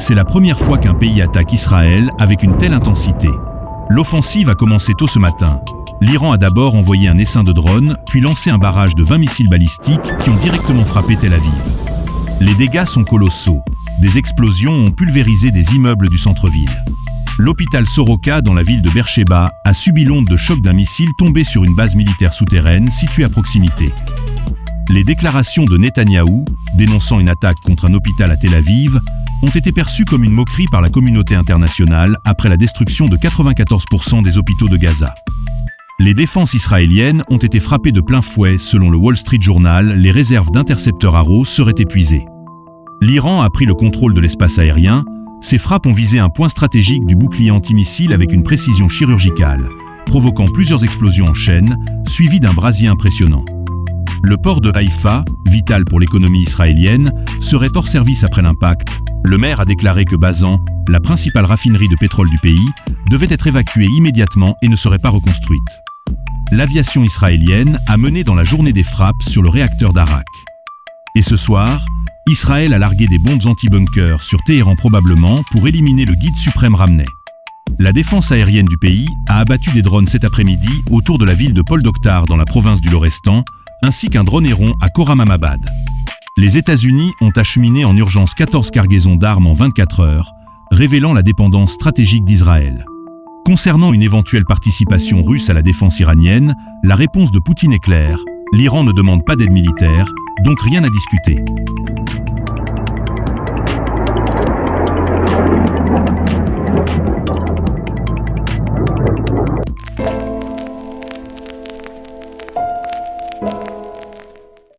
c'est la première fois qu'un pays attaque Israël avec une telle intensité. L'offensive a commencé tôt ce matin. L'Iran a d'abord envoyé un essaim de drones, puis lancé un barrage de 20 missiles balistiques qui ont directement frappé Tel Aviv. Les dégâts sont colossaux. Des explosions ont pulvérisé des immeubles du centre-ville. L'hôpital Soroka dans la ville de Beersheba a subi l'onde de choc d'un missile tombé sur une base militaire souterraine située à proximité. Les déclarations de Netanyahou, dénonçant une attaque contre un hôpital à Tel Aviv, ont été perçues comme une moquerie par la communauté internationale après la destruction de 94% des hôpitaux de Gaza. Les défenses israéliennes ont été frappées de plein fouet. Selon le Wall Street Journal, les réserves d'intercepteurs Arrow seraient épuisées. L'Iran a pris le contrôle de l'espace aérien. Ces frappes ont visé un point stratégique du bouclier antimissile avec une précision chirurgicale, provoquant plusieurs explosions en chaîne, suivies d'un brasier impressionnant. Le port de Haïfa, vital pour l'économie israélienne, serait hors service après l'impact. Le maire a déclaré que Bazan, la principale raffinerie de pétrole du pays, devait être évacuée immédiatement et ne serait pas reconstruite. L'aviation israélienne a mené dans la journée des frappes sur le réacteur d'Arak. Et ce soir, Israël a largué des bombes anti-bunkers sur Téhéran probablement pour éliminer le guide suprême Ramneh. La défense aérienne du pays a abattu des drones cet après-midi autour de la ville de Paul Dokhtar dans la province du Lorestan, ainsi qu'un drone Héron à Khorramabad. Les États-Unis ont acheminé en urgence 14 cargaisons d'armes en 24 heures, révélant la dépendance stratégique d'Israël. Concernant une éventuelle participation russe à la défense iranienne, la réponse de Poutine est claire. L'Iran ne demande pas d'aide militaire, donc rien à discuter.